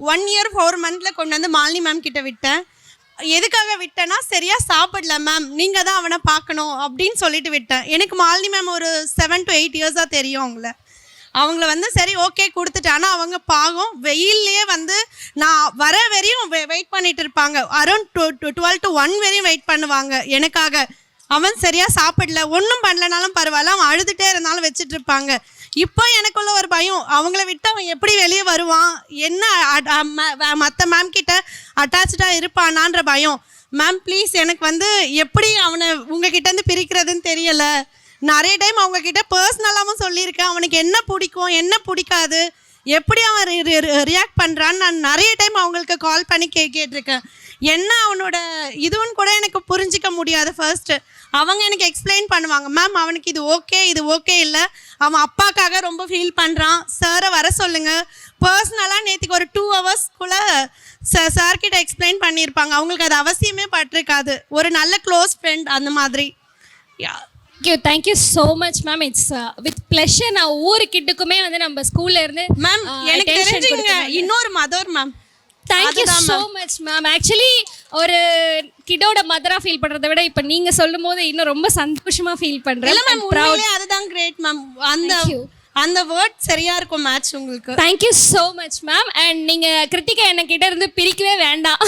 1 year 4 monthல கொண்டு வந்து Malini ma'am கிட்ட விட்டேன். எதுக்காக விட்டேன்னா சரியாக சாப்பிடல மேம், நீங்கள் தான் அவனை பார்க்கணும் அப்படின்னு சொல்லிட்டு விட்டேன். எனக்கு மாலினி மேம் ஒரு 7 to 8 years தெரியும் அவங்கள வந்து சரி ஓகே கொடுத்துட்டேன். ஆனால் அவங்க பாகம் வெயில்லையே வந்து நான் வர வரையும் வெயிட் பண்ணிட்டு இருப்பாங்க. அரௌண்ட் 12 to 1 வரையும் வெயிட் பண்ணுவாங்க எனக்காக. அவன் சரியாக சாப்பிடல, ஒன்றும் பண்ணலனாலும் பரவாயில்ல, அவன் அழுதுகிட்டே இருந்தாலும் வச்சுட்டு இருப்பாங்க. இப்போ எனக்குள்ள ஒரு பயம், அவங்கள விட்டு அவன் எப்படி வெளியே வருவான், என்ன மற்ற மேம் கிட்ட அட்டாச்சாக இருப்பானான்ற பயம். மேம் ப்ளீஸ் எனக்கு வந்து எப்படி அவனை உங்ககிட்டேருந்து பிரிக்கிறதுன்னு தெரியலை. நிறைய டைம் அவங்கக்கிட்ட பர்சனலாகவும் சொல்லியிருக்கேன், அவனுக்கு என்ன பிடிக்கும் என்ன பிடிக்காது, எப்படி அவன் ரியாக்ட் பண்ணுறான்னு நான் நிறைய டைம் அவங்களுக்கு கால் பண்ணி கேட்டிருக்கேன். என்ன அவனோட இதுன்னு கூட எனக்கு புரிஞ்சிக்க முடியாது. ஃபர்ஸ்ட்டு அவங்க எனக்கு எக்ஸ்பிளைன் பண்ணுவாங்க, மேம் அவனுக்கு இது ஓகே இல்லை, அவன் அப்பாக்காக ரொம்ப ஃபீல் பண்ணுறான், சாரை வர சொல்லுங்கள். பர்சனலாக நேற்றுக்கு ஒரு 2 hours சார்கிட்ட எக்ஸ்பிளைன் பண்ணியிருப்பாங்க. அவங்களுக்கு அது அவசியமே பட்டிருக்காது, ஒரு நல்ல க்ளோஸ் ஃப்ரெண்ட் அந்த மாதிரி. Thank you so much ma'am. It's with pleasure நான் ஒவ்வொரு கிட்டுக்குமே வந்து நம்ம ஸ்கூல்ல இருந்து மேம் எனக்கு தெரிஞ்சுங்க இன்னொரு mother ma'am. Thank you so much ma'am. Actually ஒரு கிட்டோட மதரா ஃபீல் பண்றதை விட இப்போ நீங்க சொல்லும்போது இன்னும் ரொம்ப சந்தோஷமா ஃபீல் பண்றேன். இல்ல மேம் உண்மையிலே அதுதான் கிரேட் மேம். அந்த வேர்ட் சரியா இருக்கும் மேட்ச் உங்களுக்கு. Thank you so much ma'am. And நீங்க கிருத்திகா என்ன கிட்ட இருந்து பிரிக்கவே வேண்டாம்.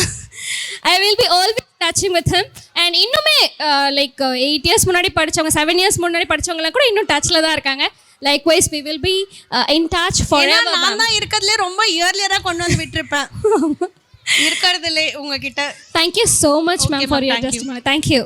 I will be always touching with him. And இன்னுமே like 8 years முன்னாடி படிச்சவங்க 7 years முன்னாடி படிச்சவங்கலாம் கூட இன்னும் டச்ல தான் இருக்காங்க. Likewise we will be in touch forever. நான் தான் இருக்கிறதுல ரொம்ப இயர்லியரா கொண்டு வந்து விட்டுருப்பேன் இருக்கிறதுல உங்ககிட்ட. Thank you so much ma'am for your testimony. Thank you.